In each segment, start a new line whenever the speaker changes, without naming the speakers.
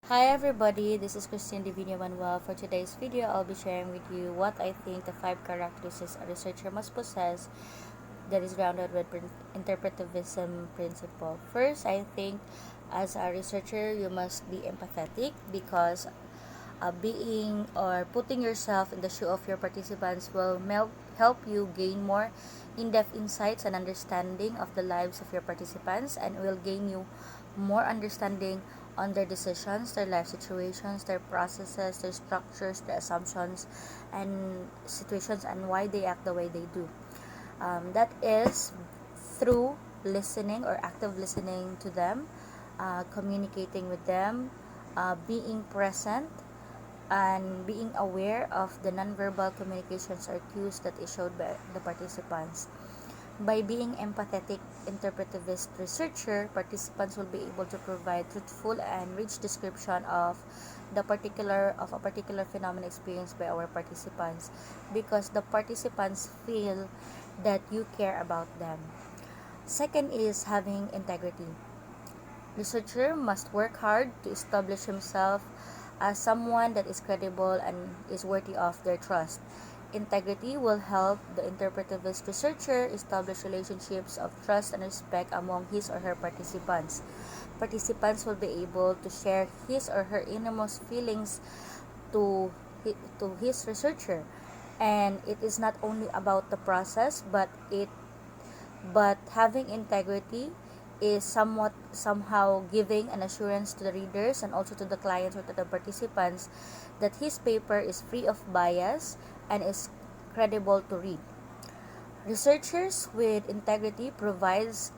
Hi everybody, this is Christine Divina Manuel. For today's video, I'll be sharing with you what I think the 5 characteristics a researcher must possess that is grounded with interpretivism principle. First, I think as a researcher, you must be empathetic because being or putting yourself in the shoe of your participants will help you gain more in-depth insights and understanding of the lives of your participants, and will gain you more understanding on their decisions, their life situations, their processes, their structures, their assumptions and situations, and why they act the way they do. That is through listening or active listening to them, communicating with them, being present, and being aware of the nonverbal communications or cues that is showed by the participants. By being empathetic interpretivist researcher, participants will be able to provide truthful and rich description of a particular phenomenon experienced by our participants, because the participants feel that you care about them. Second is having integrity. Researcher must work hard to establish himself as someone that is credible and is worthy of their trust. Integrity will help the interpretivist researcher establish relationships of trust and respect among his or her participants. Participants will be able to share his or her innermost feelings to to his researcher, and it is not only about the process, but having integrity is somehow giving an assurance to the readers and also to the clients or to the participants that his paper is free of bias and is credible to read. Researchers with integrity provides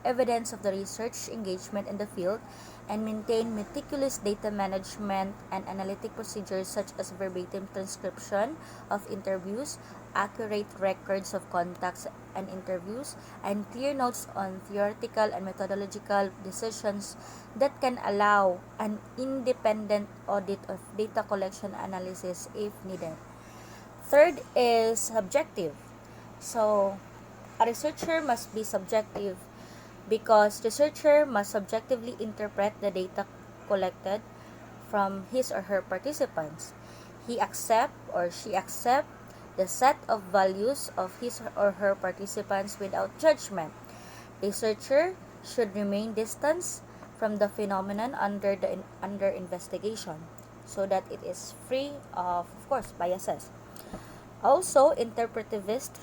evidence of the research engagement in the field and maintain meticulous data management and analytic procedures such as verbatim transcription of interviews, accurate records of contacts and interviews, and clear notes on theoretical and methodological decisions that can allow an independent audit of data collection analysis if needed. Third is subjective. So, a researcher must be subjective because researcher must subjectively interpret the data collected from his or her participants. He accept or she accept the set of values of his or her participants without judgment. Researcher should remain distant from the phenomenon under investigation so that it is free of course, biases. Also, interpretivist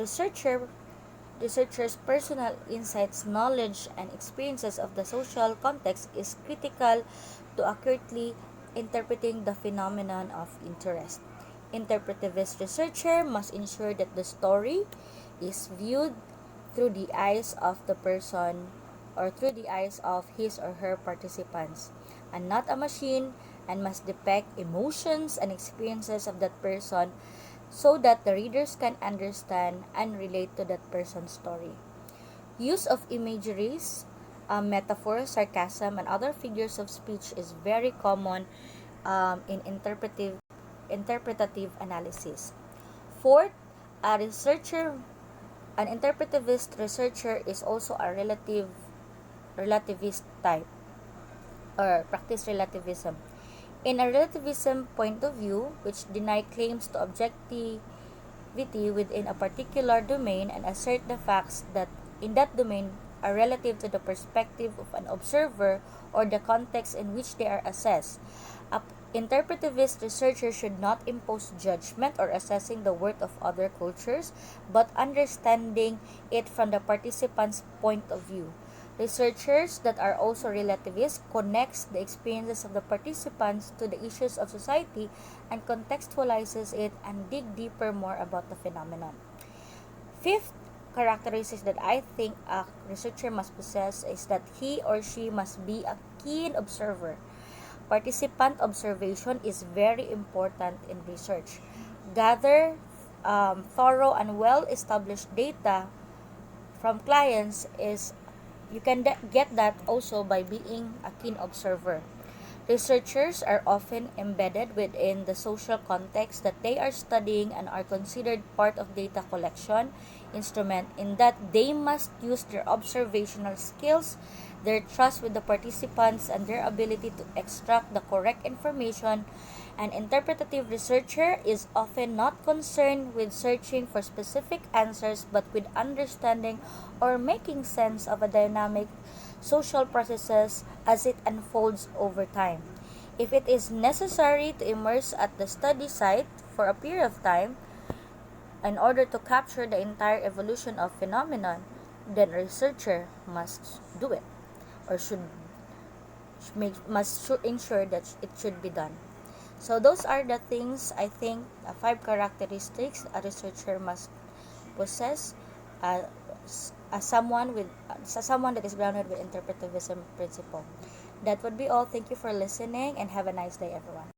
researchers' personal insights, knowledge, and experiences of the social context is critical to accurately interpreting the phenomenon of interest. Interpretivist researcher must ensure that the story is viewed through the eyes of the person or through the eyes of his or her participants, and not a machine, and must depict emotions and experiences of that person so that the readers can understand and relate to that person's story. Use of imageries, metaphors, sarcasm, and other figures of speech is very common in interpretative analysis. Fourth, a researcher, an interpretivist researcher is also a relativist type or practice relativism. In a relativism point of view, which deny claims to objectivity within a particular domain and assert the facts that in that domain are relative to the perspective of an observer or the context in which they are assessed. A interpretivist researcher should not impose judgment or assessing the worth of other cultures, but understanding it from the participant's point of view. Researchers that are also relativists connects the experiences of the participants to the issues of society and contextualizes it and dig deeper more about the phenomenon. Fifth characteristic that I think a researcher must possess is that he or she must be a keen observer. Participant observation is very important in research. Gather thorough and well-established data from clients is you can get that also by being a keen observer. Researchers are often embedded within the social context that they are studying and are considered part of data collection instrument in that they must use their observational skills their trust with the participants, and their ability to extract the correct information. An interpretative researcher is often not concerned with searching for specific answers but with understanding or making sense of a dynamic social processes as it unfolds over time. If it is necessary to immerse at the study site for a period of time in order to capture the entire evolution of phenomenon, then a researcher must do it, or must ensure that it should be done. So those are the things I think, five characteristics a researcher must possess, uh, as someone that is grounded with interpretivism principle. That would be all. Thank you for listening and have a nice day, everyone.